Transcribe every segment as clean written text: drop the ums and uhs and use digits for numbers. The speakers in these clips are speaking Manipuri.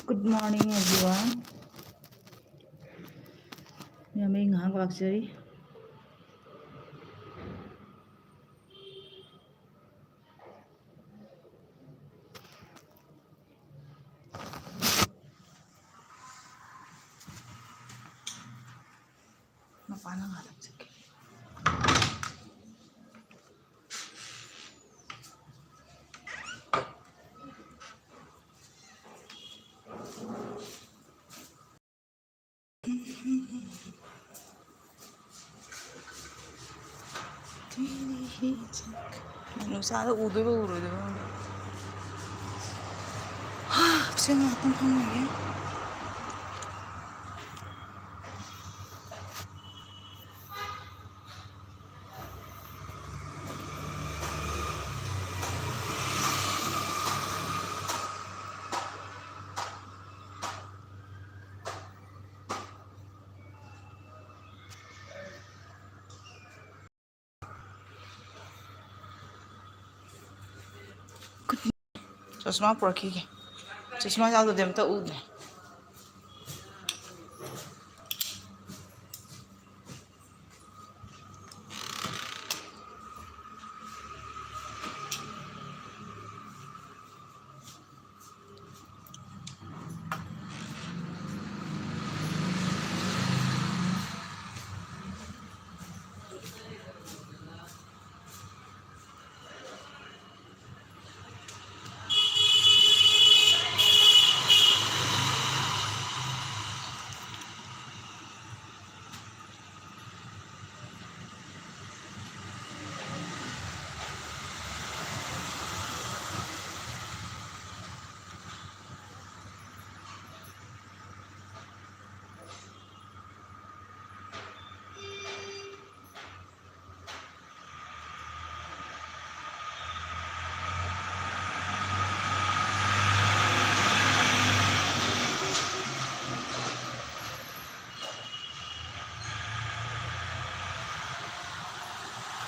Good morning, everyone. May ngahang luxury. Mapana nga lang sige. Nusada uduru urudu. Bisa ngatung kamu ya? चश्मा रखी के चश्मा चाल तो देम तो उद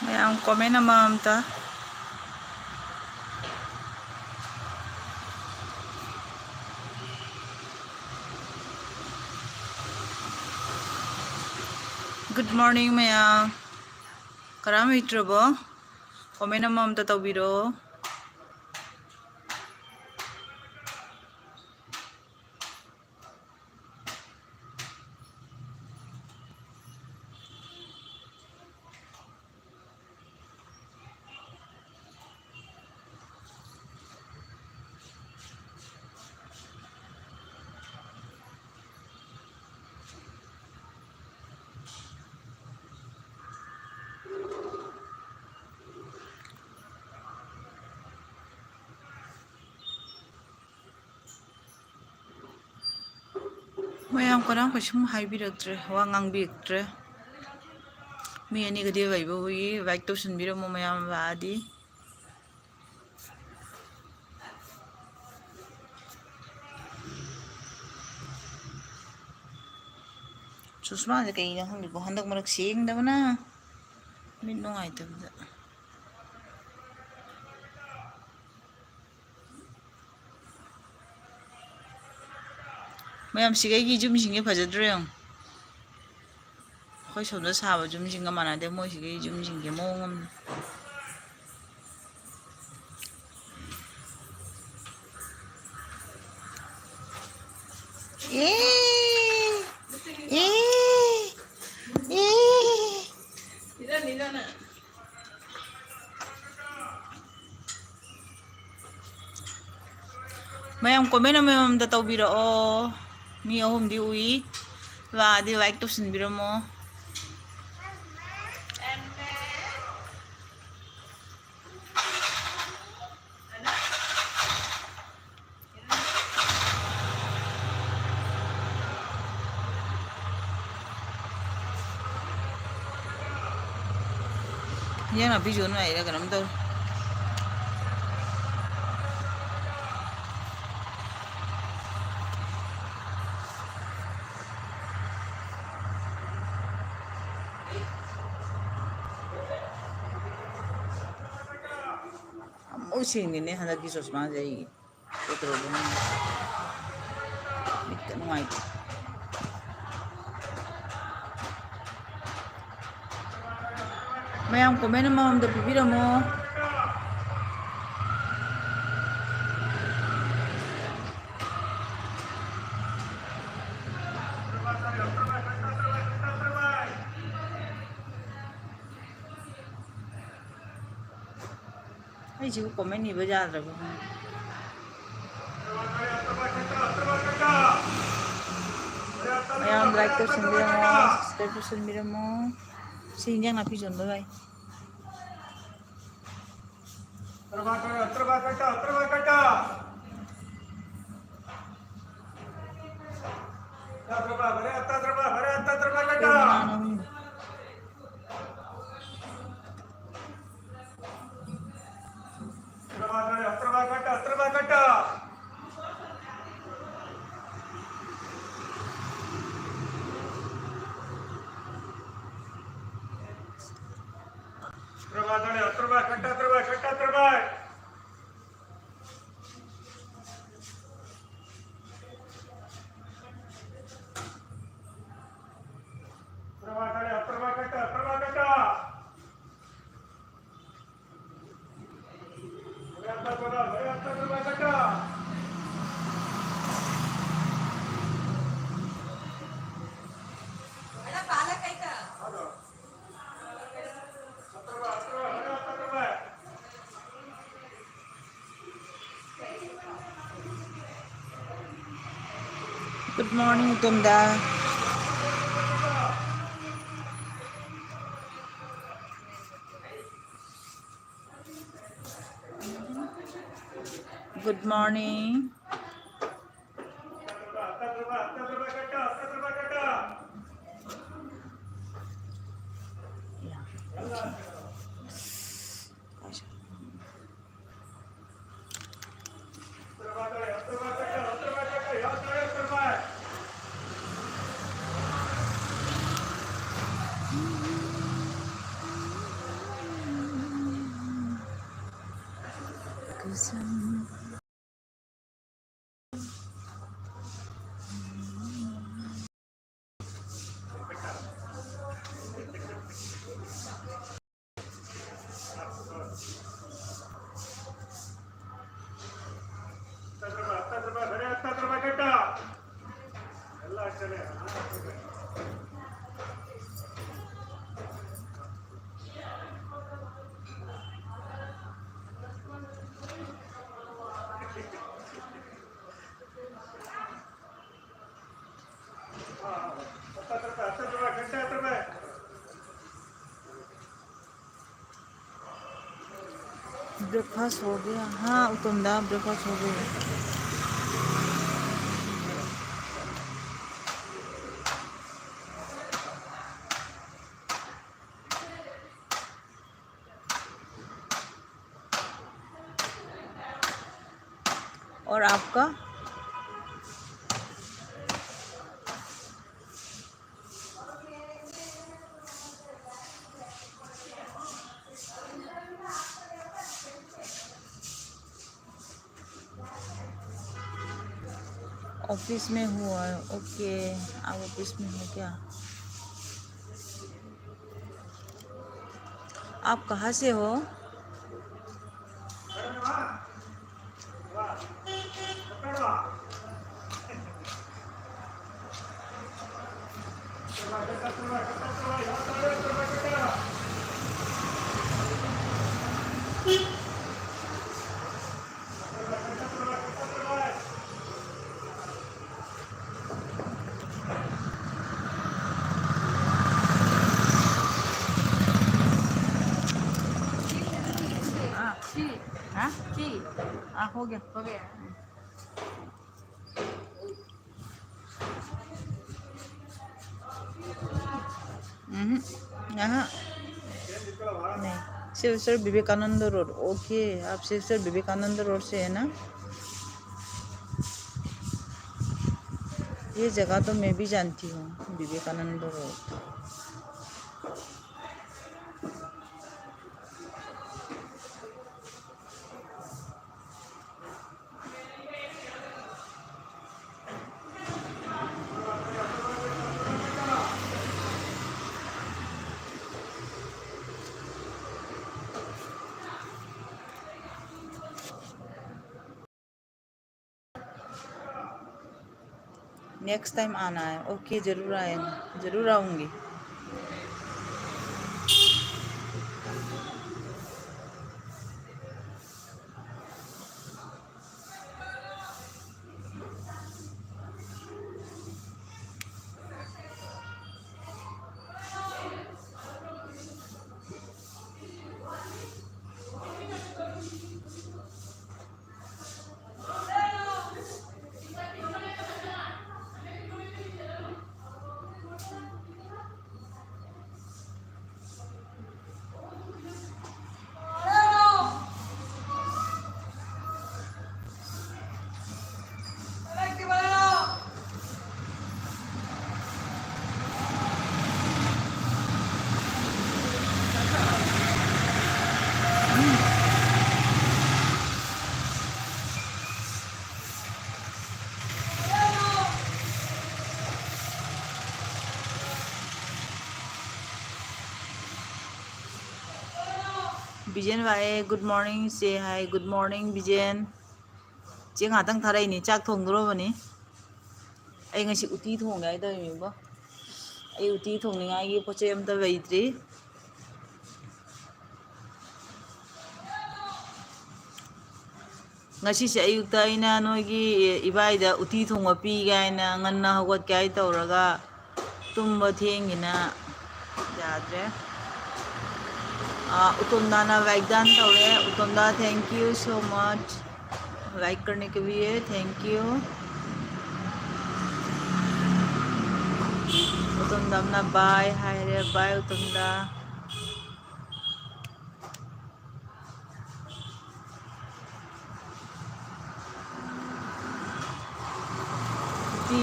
मैं ang comment na mamta. Good morning, maya. Karami itrobo. Comment na mamta tawbiro. Mayam ko lang kasi mahibiragtre, wangang bigtre. May ani ka di ba ibo like to sunbiro mo mayam badi. Susma da kay nang ko handak maragsing daw na. Minno nga ito. Mayam sigay 좀 신게 봐줘요. 거의 손도 사봐 좀 신가 많아데 뭐 sigay 좀 신게 몽음. 예. 예. 예. 이러나. Mayam comment na mayam dataw biro o mi ahom di uwi và di like to sin biro mo. Yan na video na ila ganam daw. Amo sing ni handak gisos ma jay. Otro नुंगाइते मैम कमेंट अममद पिबिरमो ꯑꯩꯁꯤꯕꯨ ꯀꯣꯃꯦꯟ ꯏꯕ ꯌꯥꯗ꯭ꯔꯕ ꯃꯌꯥꯝ ꯂꯥꯏꯛ ꯇꯧꯁꯟꯕꯤꯔꯝꯃꯣ ꯁꯕꯁꯀ꯭राꯏꯕ ꯇꯧꯁꯟꯕꯤꯔꯝꯃꯣ ꯁꯤ ꯏꯟꯖꯥꯡ ꯅꯥꯄꯤ ꯌꯣꯟꯕ ꯚꯥꯏ Good morning, Tumda. Good morning. Breakfast हो गया हाँ उत्तमदा ब्रेकफास्ट हो गया और आपका ऑफिस में हुआ है ओके आप ऑफिस में हो क्या आप कहाँ से हो हाँ हो गया यहाँ नहीं Shiv sir Vivekananda road okay आप शिव सर विवेकानंद रोड से है ना ये जगह तो मैं भी जानती हूँ विवेकानंद रोड नेक्स्ट टाइम आना है। ओके, ज़रूर आएंगे, ज़रूर आऊँगी। बिजेन भाई गुड मॉर्निंग से हाय, गुड मॉर्निंग बिजेन। चे ꯉꯥꯛꯇꯪ ꯊꯥꯔꯛꯏꯅꯤ, ꯆꯥꯛ ꯊꯣꯡꯗꯣꯔꯕꯅꯤ꯫ ꯑꯩ ꯉꯁꯤ ꯎꯇꯤ ꯊꯣꯡꯒꯦ ꯍꯥꯏꯗꯣꯏꯅꯦꯕ꯫ ꯑꯩ ꯎꯇꯤ ꯊꯣꯡꯅꯤꯡꯉꯥꯏꯒꯤ ꯄꯣꯠꯆꯩ ꯑꯝꯇ ꯂꯩꯇ꯭ꯔꯤ꯫ ꯉꯁꯤꯁꯦ ꯑꯌꯨꯛꯇ ꯑꯩꯅ ꯅꯣꯏꯒꯤ ꯏꯕꯥꯏꯗ ꯎꯇꯤ ꯊꯣꯡꯕ ꯄꯤꯒꯦ ꯍꯥꯏꯅ ꯉꯟꯅ ꯍꯧꯒꯠꯀꯦ ꯍꯥꯏ ꯇꯧꯔꯒ ꯇꯨꯝꯕ ꯊꯦꯡꯉꯤꯅ ꯌꯥꯗ꯭ꯔꯦ। उतुंदाना लाइक डन तौरे। उतुंदा thank you so much like करने के लिए, थैंक यू। उतुंदा बाय हाय रे, बाय उतुंदा। उती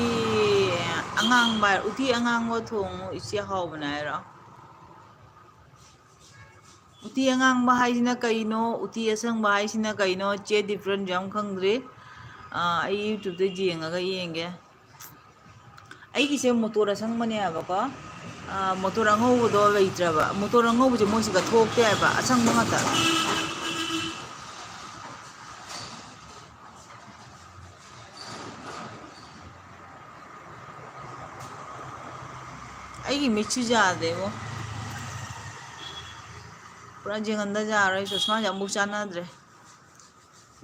अंगांग बाय उती अंगांग वो थोंग इसे हाव बनाएरा। उती अंगांग बाहाइसिना कइनो, उती असंग बाहाइसिना कइनो चे डिफरेंट जम खंगद्रे। आई यूट्यूब दे जेंगागा येंगे। ꯑꯩꯒꯤꯁꯦ ꯃꯣꯇꯣꯔ ꯑꯁꯪꯕꯅꯦ ꯍꯥꯏꯕꯀꯣ, ꯃꯣꯇꯣꯔ ꯑꯉꯧꯕꯗꯣ ꯂꯩꯇ꯭ꯔꯕ꯫ ꯃꯣꯇꯣꯔ ꯑꯉꯧꯕꯁꯦ ꯃꯣꯏꯁꯤꯒ ꯊꯣꯛꯇꯦ ꯍꯥꯏꯕ, ꯑꯁꯪꯕ ꯉꯥꯛꯇ꯫ ꯑꯩꯒꯤ ꯃꯤꯠꯁꯨ ꯌꯥꯗꯦꯕꯣ, ꯄꯨꯔꯥ ꯌꯦꯡꯍꯟꯗ ꯌꯥꯔꯣꯏ, ꯆꯨꯁꯃꯥꯁꯦ ꯑꯃꯨꯛ ꯆꯥꯟꯅꯗ꯭ꯔꯦ꯫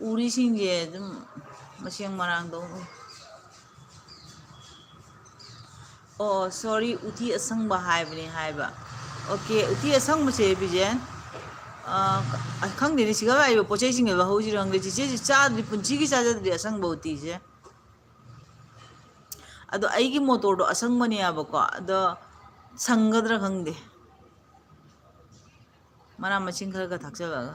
ꯎꯔꯤꯁꯤꯡꯁꯦ ꯑꯗꯨꯝ ꯃꯁꯦꯡ ꯃꯔꯥꯡ ꯇꯧ꯫ ꯑꯣ ꯁꯣꯔꯤ, ꯎꯇꯤ ꯑꯁꯪꯕ ꯍꯥꯏꯕꯅꯤ ꯍꯥꯏꯕ꯫ ꯑꯣꯀꯦ, ꯎꯇꯤ ꯑꯁꯪꯕꯁꯦ ꯕꯤꯖꯦꯟ, ꯈꯪꯗꯦꯅꯦ ꯁꯤꯒ ꯂꯥꯛꯏꯕ ꯄꯣꯠ ꯆꯩꯁꯤꯡꯒ ꯂꯧꯍꯧꯁꯤꯔ ꯈꯪꯗꯦ꯫ ꯆꯤꯆꯦꯁꯤ ꯆꯥꯗ꯭ꯔꯤ, ꯄꯨꯟꯁꯤꯒꯤ ꯆꯥꯖꯗ꯭ꯔꯤ ꯑꯁꯪꯕ ꯎꯇꯤꯁꯦ꯫ ꯑꯗꯣ ꯑꯩꯒꯤ ꯃꯣꯇꯣꯔꯗꯣ ꯑꯁꯪꯕꯅꯦꯕꯀꯣ, ꯑꯗꯣ ꯁꯪꯒꯗ꯭ꯔꯥ ꯈꯪꯗꯦ ꯃꯅꯥ ꯃꯁꯤꯡ ꯈꯔꯒ ꯊꯥꯛꯆꯜꯂꯒ꯫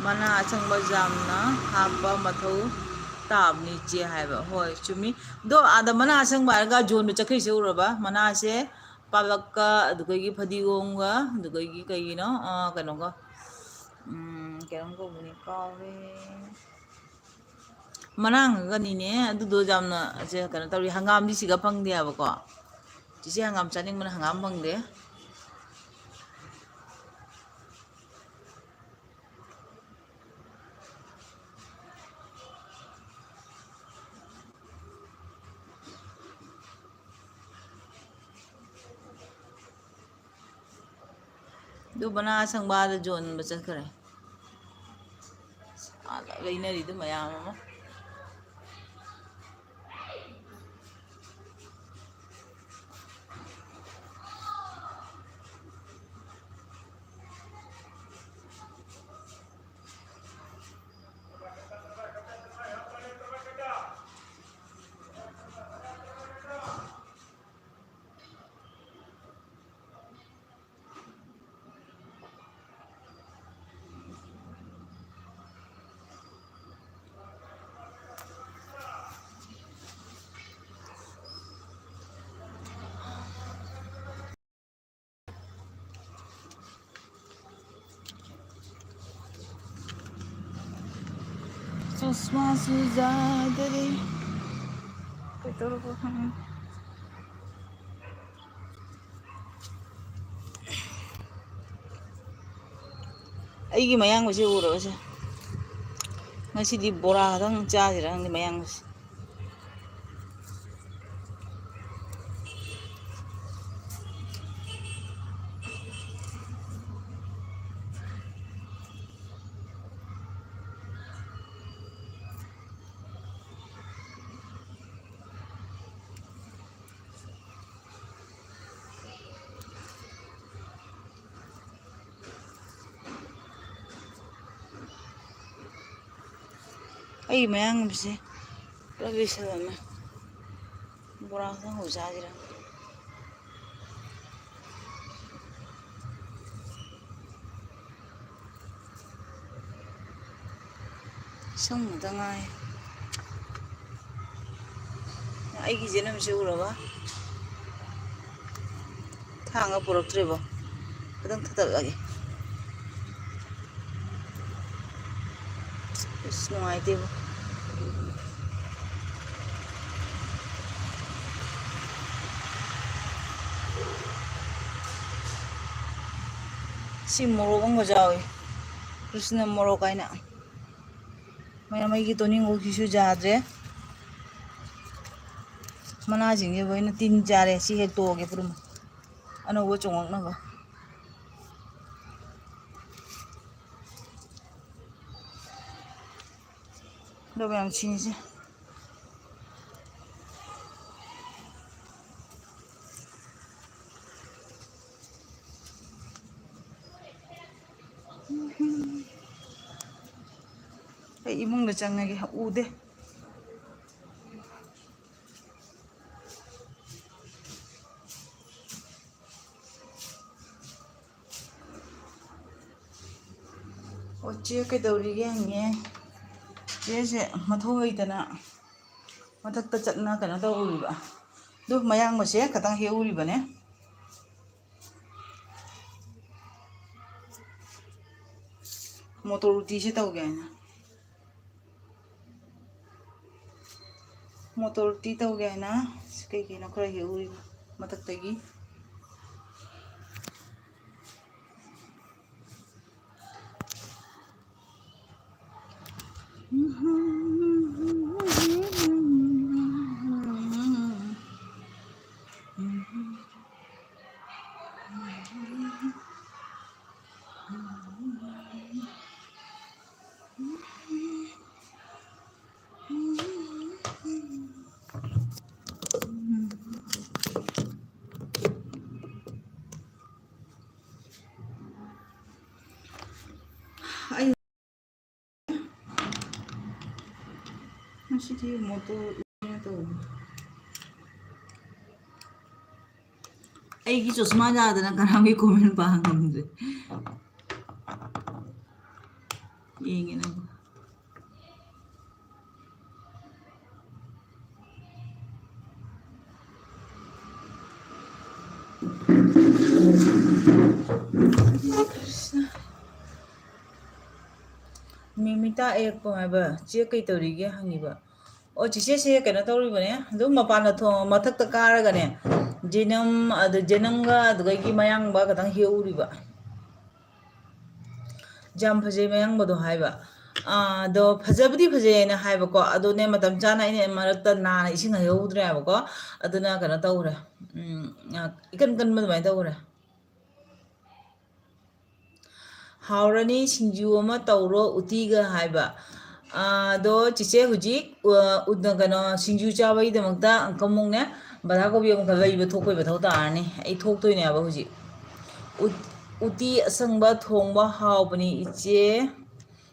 ꯃꯅꯥ ꯑꯁꯪꯕ ꯌꯥꯝꯅ ꯍꯥꯞꯄ ꯃꯊꯧ ꯇꯥꯕꯅꯤ ꯏꯆꯦ ꯍꯥꯏꯕ꯫ ꯍꯣꯏ ꯆꯨꯝꯃꯤ꯫ ꯑꯗꯣ ꯑꯥꯗ ꯃꯅꯥ ꯑꯁꯪꯕ ꯍꯥꯏꯔꯒ ꯖꯣꯟꯗ ꯆꯠꯈ꯭ꯔꯤꯁꯦ ꯎꯔꯕ? ꯃꯅꯥꯁꯦ ꯄꯥꯂꯛꯀ, ꯑꯗꯨꯗꯒꯤ ꯐꯗꯤꯒꯣꯝꯒ, ꯑꯗꯨꯗꯒꯤ ꯀꯩꯒꯤꯅꯣ ꯀꯩꯅꯣꯒ, ꯀꯩꯅꯣꯝ ꯀꯧꯕꯅꯤ ꯀꯥꯎꯔꯦ, ꯃꯅꯥꯉꯒꯅꯤꯅꯦ ꯑꯗꯨꯗꯣ ꯌꯥꯝꯅ ꯀꯩꯅꯣ ꯇꯧꯔꯤ꯫ ꯍꯪꯒꯥꯝꯗꯤ ꯁꯤꯒ ꯐꯪꯗꯦ ꯍꯥꯏꯕꯀꯣ꯫ ꯆꯤꯆꯦ ꯍꯪꯒꯥꯝ ꯆꯥꯅꯤꯡꯕꯅ ꯍꯪꯒꯥꯝ ꯐꯪꯗꯦ꯫ ꯑꯗꯨ ꯃꯅꯥ ꯑꯁꯪꯕꯗ ꯌꯣꯟꯕ ꯆꯠꯈ꯭ꯔꯦ꯫ ꯂꯩꯅꯔꯤꯗꯨ ꯃꯌꯥꯝ ꯑꯃ꯫ Susma Suzadari. Kaitoroko hang. Aigi mayang basi uro basi. Ngasi di bora dang cha di mayang basi. Aigi mayang basi. Tapi sana bora dang usa jira. Sang matangai. Aigi jenam basi uro ba. Thanga purak tribo. Kadang tetap lagi. Nungai tibo. Si moro ang majawi. Krishna moro kaina. Maya mai gitu nih nggak kisu jadre. Mana jingnya boy na tin jare si hekto ke purum. Ano gue congok na ba. Udah yang sini sih. Imong na chang lagi ude. Oche cái đầu đi cái nghe. Chế sẽ mà thôi tana. Mà thật ta chặn na cái nó đâu uri ba. Duh mayang mà sẽ cái tang hiu uri ba nè. Motor ruti sẽ tao gaya na. Motor ti tau gaya na kay na kura hiu matatagi masih motor itu aigi chosma jada na karangi comment pa ngamde ingin ako Mimita air po nga ba? Siya kay tawrigi hangi ba? O siya kaya na tawri ba niya? Doon mapana to matakta kara ka niya. Jenam ga dugay ki mayang ba katang hiuri ba? Jam pajay mayang ba do hai ba? Do pajabdi pajay na hai ba ko? Ado ne matam chana ini marakta na ising nga hiudre ba ko? Ado na kana tawra. Ikan ba may tawra? Haurani sinju ama tauro utiga haiba do chiche huji udna gano sinju chabai de magda kamung ne bada ko bi am khalai ba thokoi ba thauta ani ai thok toi ne ba huji uti asangba thongba haubani iche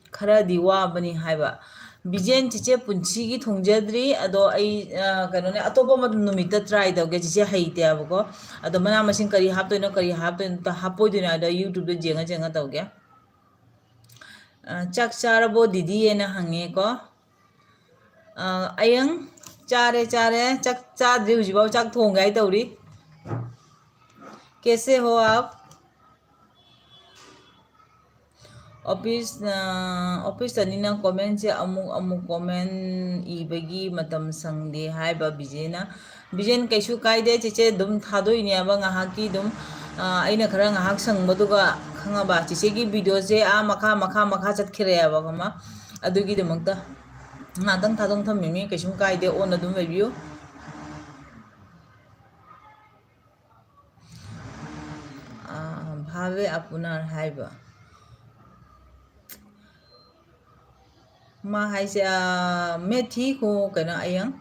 khara diwa bani haiba bijen chiche punchi gi thongjadri ado ai kano ne atopa ma numita try doge chiche haite ba ko ado mana masin kari haptoina ta hapoi dina da youtube de jenga doge chak charabo didi ena hange ko ayang chare chak chadri hujibao chak thongai tawri कैसे हो आप ऑफिस कमेंट से अमुक अमुक कमेंट इबगी मतम संगदे हाइबा बिजेन कैसु कायदे चेचे दुम थादोइनेबा ngahaki dum aina khara ngahak sangbaduga khangaba chicegi video je a makha chatkhireba kama adugi demakta ngadang thadong thamimi kaisum kaide on adum review भावे अपुनार हाइबा मा हाइसे मेथी को कना आयंग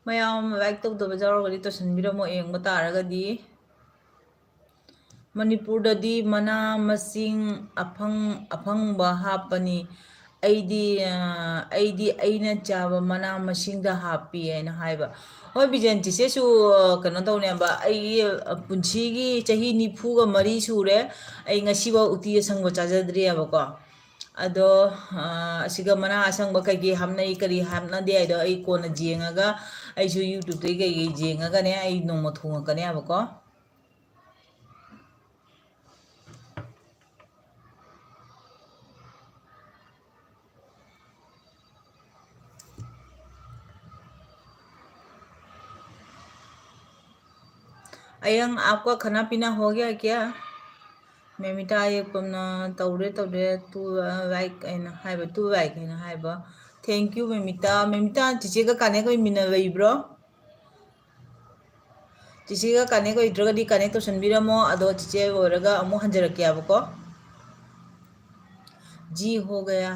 मयाम लाइक तो बजारो गरी तो सनबिरमो एंग बतारगदी मणिपुरददी मना मसिंग अफंगबा हापनी अꯩꯅ ꯆꯥꯕ ꯃꯅꯥ ꯃꯁꯤꯡꯗ ꯍꯥꯞꯄꯤ ꯍꯥꯏꯅ ꯍꯥꯏꯕ ꯍꯣꯏ ꯕꯤꯖꯦꯟ ꯆꯤꯆꯦꯁꯨ ꯀꯩꯅꯣ ꯇꯧꯅꯦꯕ ꯑꯩꯒꯤ ꯄꯨꯟꯁꯤꯒꯤ ꯆꯍꯤ 94 ꯁꯨꯔꯦ ꯑꯩ ꯉꯁꯤꯐꯥꯎ ꯎꯇꯤ ꯑꯁꯪꯕ ꯆꯥꯖꯗ꯭ꯔꯤꯑꯕꯀꯣ ꯑꯗꯣ ꯑꯁꯤꯒ ꯃꯅꯥ ꯑꯁꯪꯕ ꯀꯩꯀꯩ ꯍꯥꯞꯅꯩ ꯀꯔꯤ ꯍꯥꯞꯅꯗꯦ ꯍꯥꯏꯗꯣ ꯑꯩ ꯀꯣꯟꯅ ꯌꯦꯡꯉꯒ ꯑꯩꯁꯨ ꯌꯨꯇ꯭ꯌꯨꯕꯇꯒꯤ ꯀꯩꯀꯩ ꯌꯦꯡꯉꯒꯅꯦ ꯑꯩ ꯅꯣꯡꯃ ꯊꯣꯡꯉꯛꯀꯅꯦꯕꯀꯣ अयंग आपका खाना पीना हो गया क्या मेमिता एकपमना तौरे टू लाइक टू लाइक थैंक यू मेमिता चिचे का काने को मिना लेब्रो चिचे का काने को इद्रगदी काने तो सनबिरमो अदो चिचे ओरगा अमु हंजरक्याबको जी हो गया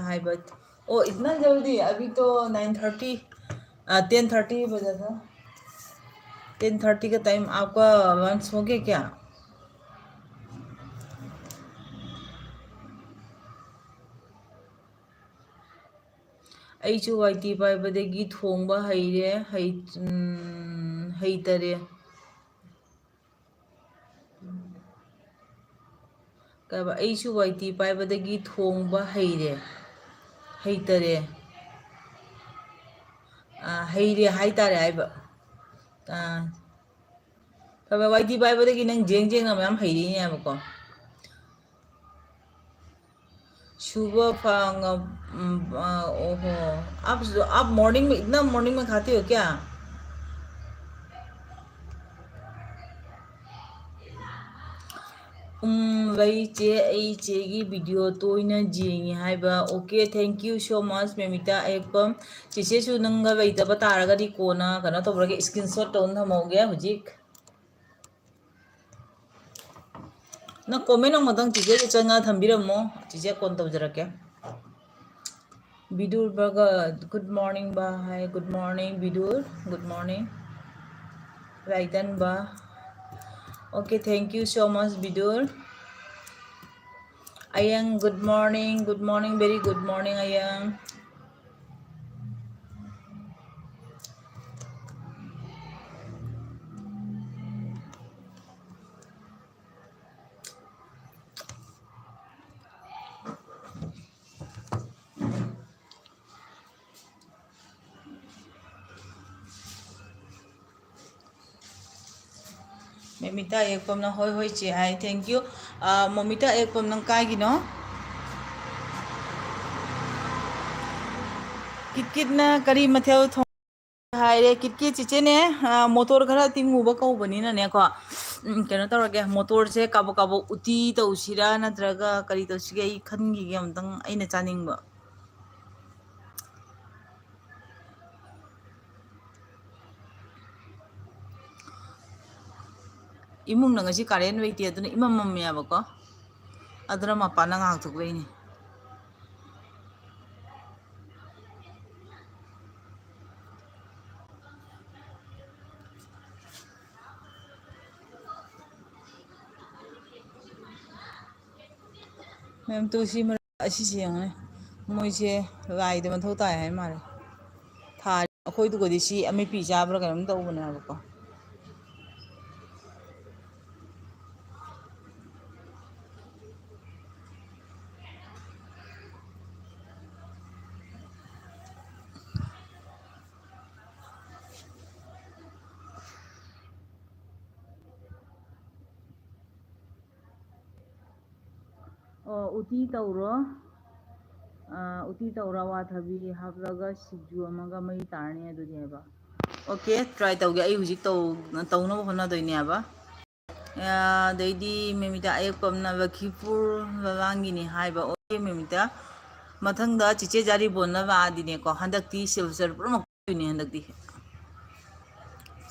ओ इतना जल्दी अभी तो 9:30 10:30 बजा था 10:30 का टाइम आपका लंच हो गया क्या ꯑꯩꯁꯨ ꯋꯥꯏꯇꯤ ꯄꯥꯏꯕꯗꯒꯤ ꯊꯣꯡꯕ ꯍꯩꯇꯔꯦ ꯀꯩꯕ ꯑꯩꯁꯨ ꯋꯥꯏꯇꯤ ꯄꯥꯏꯕꯗꯒꯤ ꯊꯣꯡꯕ ꯍꯩꯇꯔꯦ ꯍꯩꯔꯦ ꯍꯥꯏꯇꯥꯔꯦ ꯍꯥꯏꯕ ꯀꯩꯕ ꯋꯥꯏꯇꯤ ꯄꯥꯏꯕꯗꯒꯤ ꯅꯪ ꯖꯦꯡꯅ ꯃꯌꯥꯝ ꯍꯩꯔꯤꯅꯦꯕꯀꯣ सुबह ओहो आप मॉर्निंग में इतना मॉर्निंग में खाते हो क्या वही चे की वीडियो तो जेंगी हाइबा okay thank you so much मेमिता एकपम चेचेसु नंगा लेतब तारगदी कोना कनो तौरगे स्क्रीनशॉट तौन थमौगे हुजिक ना कमेंट अमतंग चेचे चंगा थंबिरमो चेचे कोन तौजरके विदुर बर्गा गुड मॉर्निंग बा hi good morning Vidur good morning राइटन बा okay thank you so much Vidur Ayang, good morning, very good morning, Ayang. Memita ekpam na hoi che hai, thank you. Momita ekpam nang kai gino. Kit na kari mathel thong hai re kit chiche ne motor khara tinguba kaubani na ne ko kena tawrage motor se kabo uti tawsira natraga kari tawsige I khangi ge amtang aina chaningba imung na ngasi karen weiti aduna imam mamya ba ko adra mapana ngak thuk leini ma'am Tulsi असी सेंगने मोइसे लाइद मथौ ताय हाय मारे था अखोय दुगदि सी अमे पी जाब्रा कनम तौबने हाबको उटी तौरो उटी तौरा वाथबी हापलगा सिजु अमगा मई तारनी अदुदि हैबा ओके ट्राई तौगे आई हुजिक तौनो होना दोइने हैबा दैदी मेमिता अयपमना लखीपुर ललांगिनी हाइबा ओके मेमिता मथंगदा चिचे जारी बोनना वादिने को हंदक्ति सिल्चर पुरम कोइने हंदक्ति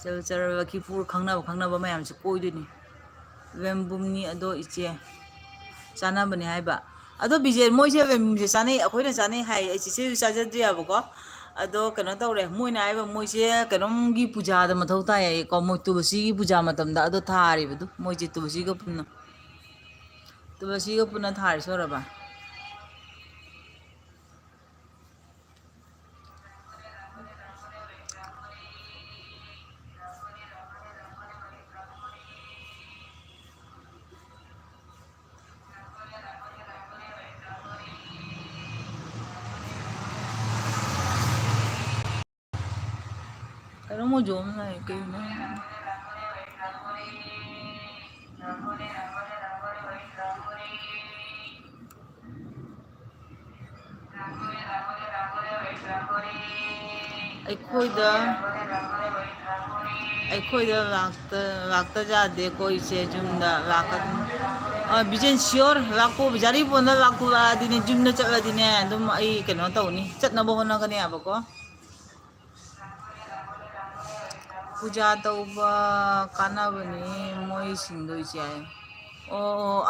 सिल्चर लखीपुर खंगना मयाम से कोइदुनी वेमबुमनी अदो इचे चाना बने हाइबा अदो बिजे मोइसे वेमबुमसे चाने अखोइना चाने हाइ चिचे चाजद्रि याबको अदो कनो तौरे मोइना हाइबा मोइसे कनोमगी पूजा द मथौ ताय को मोइ तुलसी की पूजा मतमदा अदो थारिबदु मोइजे तुलसी को पुना थारि सोरबा कनो मो जोम ना केना अखोइदा लाक्ता जादे कोइसे जुमदा लाकत बिजेन श्योर लाको बिजारी बोना लाको दिने जुमना चला दिने दुम आई कनो तौनी चटना बोना गने आबको पूजा तौबा कानाबनी मोइ सिंगोइसे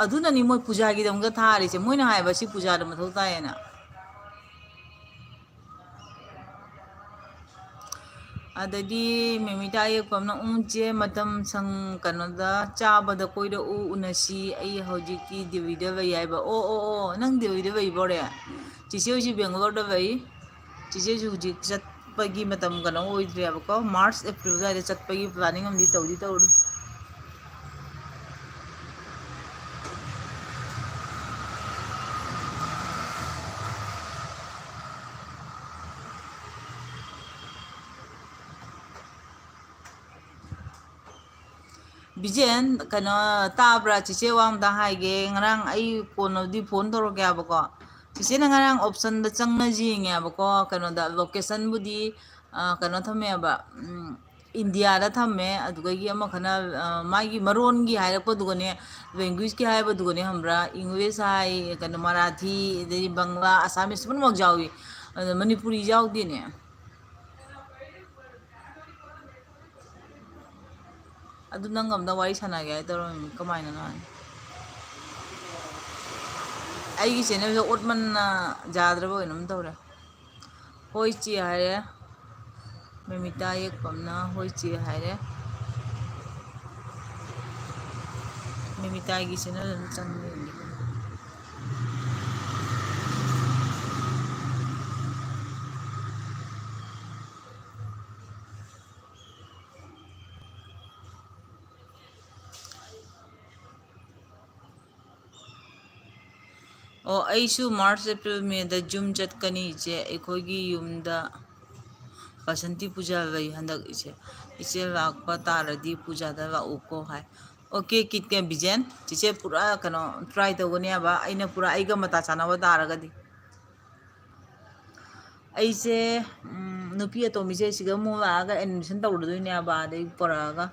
अदुननी मोइ पूजा की दमगा थारिसे मोइना हाइबा सि पूजा द मथौ तायना अददी मेमिता यपमना उंचे मतम संग कनोदा चाबदा कोइदा उनसी आई हौजिकी दिविदा वई हाइबा नंग दिविदा वई बोरे चिसे होजि बेंगलोर दा वई चिसे हुजि चटपगी मतम कनो ओइद्रे याबको मार्च अप्रैल दाइदा चटपगी प्लानिंग अमदि तौरु बिजेन कनो ताब्रा चिचे वामदा हाइगे ngarang ai कोनोदि फोन तोरो ग्याबको चिचे ना ngarang ऑप्शन द चंगना जिंग्याबको कनो दा लोकेशन बुदी कनो थमेबा इंडिया दा थमे अदुगई अमा खना मागी मरोन गी हाइरपो दुगने लैंग्वेज की हाइबो दुगने हमरा इंग्लिश हाइ कनो मराठी दे बंगला असमीज पुन मग जावी मणिपुरी जावदिने अदु नंगमदा वारी सनागे तोरो कमाइना ना आइगी चैनल जो ओटमन जाद्रबो इनम तौरे होई ची हारे मेमिता यपमना होई ची हारे मेमिता की channel change March April may the जुम चटकनी इचे अखोगी युमदा बसंती पूजा लई हंदक इचे लाकपा तारदी पूजा दा लाउको हाय ओके कितके बिजेन चिचे पूरा कनो ट्राई तौगने आबा आइना पूरा आइगा मता चानावा तारगदी ऐसे नुपी अतोमिसे सिगा मो लागा एडमिशन तौरदोइने आबा दे परागा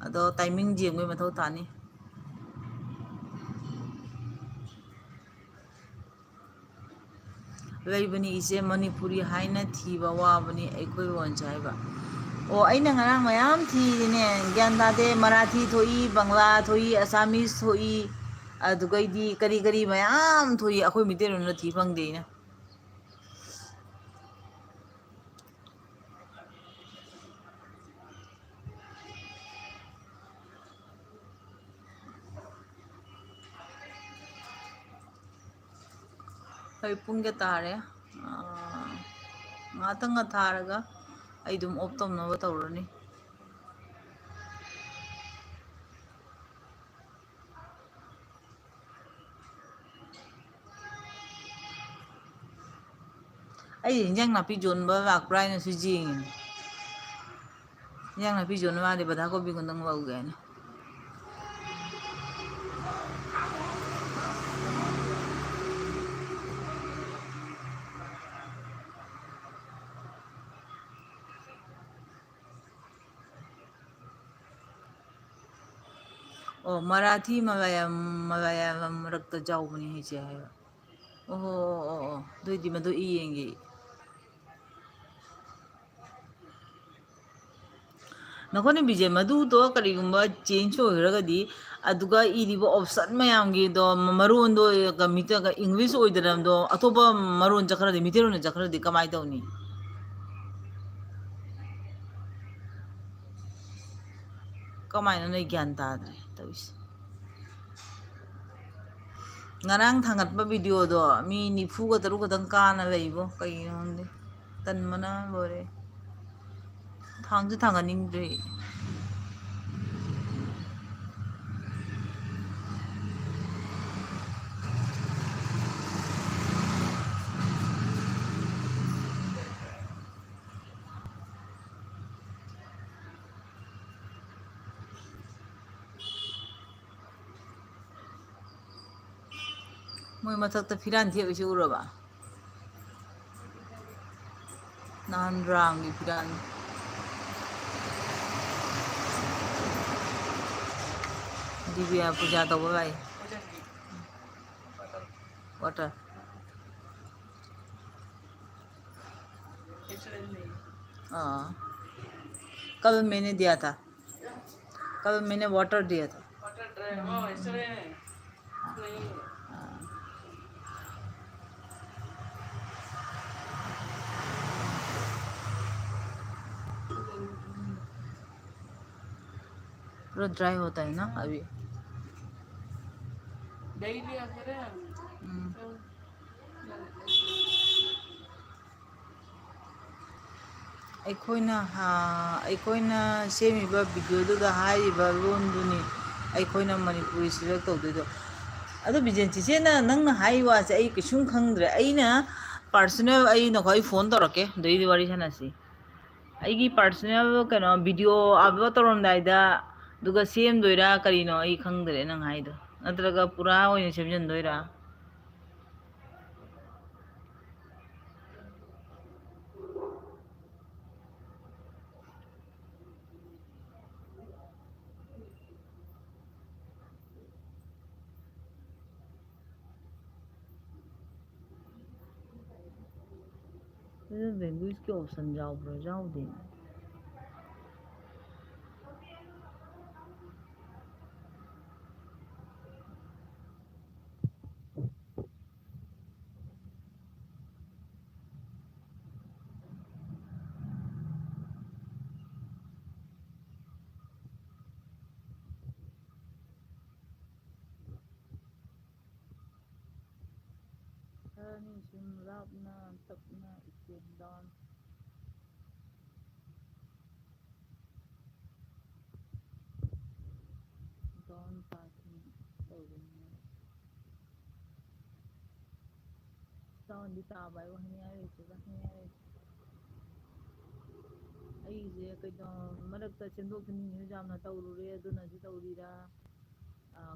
अदो टाइमिंग जेंगवे मथौ तानी लैबनी इसे मणिपुरी हाइना थीबा वाबनी अखोई वंस हाइबा अइना ngarang mayam थीने ज्ञान दादे मराठी थोई बंगला थोई असमीज थोई अदुगैदी करी mayam थोई अखोई मितेरोन थी फंगदेना ꯍꯣꯏ ꯄꯨꯡ ꯀꯌꯥ ꯇꯥꯔꯦ ꯉꯥꯛꯇꯪꯒ ꯊꯥꯔꯒ ꯑꯩ ꯑꯗꯨꯝ ꯑꯣꯐ ꯇꯧꯅꯕ ꯇꯧꯔꯅꯤ ꯑꯩ ꯏꯟꯖꯥꯡ ꯅꯥꯄꯤ ꯌꯣꯟꯕ ꯂꯥꯛꯄ꯭ꯔꯥ ꯍꯥꯏꯅꯁꯨ ꯌꯦꯡꯉꯤꯅꯤ ꯏꯟꯖꯥꯡ ꯅꯥꯄꯤ ꯌꯣꯟꯕ ꯃꯥꯗꯤ ꯕꯗꯥ ꯀꯣꯕꯤ ꯈꯨꯟꯗꯪ ꯂꯧꯒꯦ ꯍꯥꯏꯅ ꯑꯣ ꯃꯔꯥꯊꯤ ꯃꯂꯥꯌꯥꯂꯝ ꯃꯔꯛꯇ ꯌꯥꯎꯕꯅꯤ ꯍꯥꯏꯁꯦ ꯍꯥꯏꯕ ꯑꯣ ꯑꯣ ꯑꯣ ꯑꯣ ꯑꯗꯨꯏꯗꯤ ꯃꯗꯨ ꯌꯦꯡꯒꯦ ꯅꯈꯣꯏꯅ ꯕꯤꯖꯦ ꯃꯗꯨꯗꯣ ꯀꯔꯤꯒꯨꯝꯕ ꯆꯦꯟꯖ ꯑꯣꯏꯈ꯭ꯔꯒꯗꯤ ꯑꯗꯨꯒ ꯏꯔꯤꯕ ꯑꯣꯞꯁꯟ ꯃꯌꯥꯝꯒꯤꯗꯣ ꯃꯔꯣꯟꯗꯣ ꯏꯪꯂꯤꯁ ꯑꯣꯏꯗꯅꯗꯣ ꯑꯇꯣꯞꯄ ꯃꯔꯣꯟ ꯆꯠꯈ꯭ꯔꯗꯤ ꯃꯤꯇꯩꯔꯣꯟꯗ ꯆꯠꯈ꯭ꯔꯗꯤ ꯀꯃꯥꯏꯅ ꯇꯧꯅꯤ ꯀꯃꯥꯏꯅ ꯅꯣꯏ ꯒ꯭ꯌꯥꯟ ꯇꯥꯗ꯭ꯔꯦ ꯇꯧꯔꯤꯁꯦ ꯉꯔꯥꯡ ꯊꯥꯡꯒꯠꯄ ꯚꯤꯗꯤꯑꯣꯗꯣ ꯃꯤ 94 ꯈꯛꯇꯪ ꯀꯥꯅ ꯂꯩꯕꯣ ꯀꯩꯒꯤꯅꯣ ꯈꯪꯗꯦ ꯇꯟꯕꯅ ꯂꯣꯏꯔꯦ ꯊꯥꯡꯁꯨ ꯊꯥꯡꯒꯠꯅꯤꯡꯗ꯭ꯔꯦ ꯃꯣꯏ ꯃꯊꯛꯇ ꯐꯤꯔꯥꯟ ꯊꯦꯠꯂꯤꯁꯤ ꯎꯔꯕ ꯅꯍꯥꯟ ꯔꯥꯝꯒꯤ ꯐꯤꯔꯥꯟ ꯗꯤꯕꯤꯌꯥ ꯄꯨꯖꯥ ꯇꯧꯕ ꯂꯥꯛꯏ वाटर हाँ कल मैंने दिया था कल मैंने वाटर दिया था पूरा ड्राई होता है ना अभी ꯑꯩꯈꯣꯏꯅ ꯁꯦꯝꯃꯤꯕ ꯚꯤꯗꯤꯑꯣꯗꯨꯗ ꯍꯥꯏꯔꯤꯕ ꯂꯣꯟꯗꯨꯅꯤ ꯑꯩꯈꯣꯏꯅ ꯃꯅꯤꯄꯨꯔꯤ ꯁꯦꯂꯦꯛ ꯇꯧꯗꯣꯏꯗꯣ ꯑꯗꯣ ꯕꯤꯖꯦꯟ ꯆꯤꯆꯦꯅ ꯅꯪꯅ ꯍꯥꯏꯔꯤ ꯋꯥꯁꯦ ꯑꯩ ꯀꯩꯁꯨꯝ ꯈꯪꯗ꯭ꯔꯦ ꯑꯩꯅ ꯄꯥꯔꯁꯣꯅꯦꯜ ꯑꯩꯅꯈꯣꯏ ꯐꯣꯟ ꯇꯧꯔꯛꯀꯦ ꯑꯗꯩꯗꯤ ꯋꯥꯔꯤ ꯁꯥꯟꯅꯁꯤ ꯑꯩꯒꯤ ꯄꯥꯔꯁꯣꯅꯦꯜ ꯀꯩꯅꯣ ꯚꯤꯗꯤꯑꯣ ꯑꯞꯂꯣꯗ ꯇꯧꯔꯝꯗꯥꯏꯗ ꯑꯗꯨꯒ ꯁꯦꯝꯗꯣꯏꯔꯥ ꯀꯔꯤꯅꯣ ꯑꯩ ꯈꯪꯗ꯭ꯔꯦ ꯅꯪ ꯍꯥꯏꯗꯣ ꯅꯠꯇ꯭ꯔꯒ ꯄꯨꯔꯥ ꯑꯣꯏꯅ ꯁꯦꯝꯖꯤꯟꯗꯣꯏꯔꯥ ꯂꯦꯡꯒ꯭ꯋꯦꯖꯀꯤ ꯑꯣꯞꯁꯟ ꯌꯥꯎꯕ꯭ꯔꯥ ꯌꯥꯎꯗꯦ ꯈꯔꯅꯤ ꯁꯨꯝ ꯂꯥꯞꯅ ꯇꯞꯅ ꯏꯁꯇꯦꯞ ꯗꯥꯎꯟ ꯗꯥꯎꯟ ꯄꯥꯁꯤꯡ ꯇꯧꯕꯅꯤ ꯁꯥꯎꯟꯗꯤ ꯇꯥꯕ ꯍꯥꯏꯕ ꯍꯪꯌꯥꯔꯦꯁꯤꯒ ꯍꯪꯌꯥꯔꯦꯁꯤ ꯑꯩꯁꯦ ꯀꯩꯅꯣ ꯃꯔꯛꯇ ꯁꯦꯝꯗꯣꯛ ꯁꯦꯝꯖꯤꯟꯁꯨ ꯌꯥꯝꯅ ꯇꯧꯔꯨꯔꯦ ꯑꯗꯨꯅꯁꯨ ꯇꯧꯔꯤꯔꯥ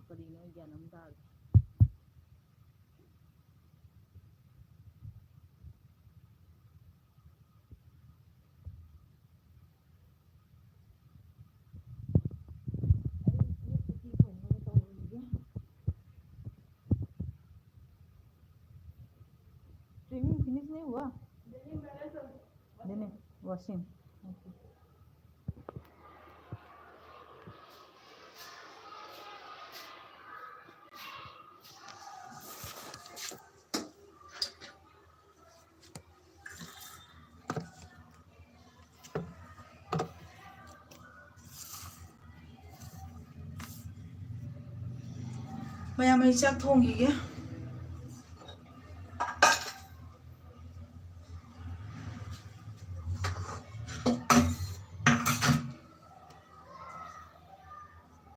ꯀꯔꯤꯅꯣ ꯒ꯭ꯌꯥꯟ ꯑꯃ ꯇꯥꯗꯦ स्ट्रीमिंग फिनिश नहीं हुआ देने वॉशिंग मैं चक थोंगी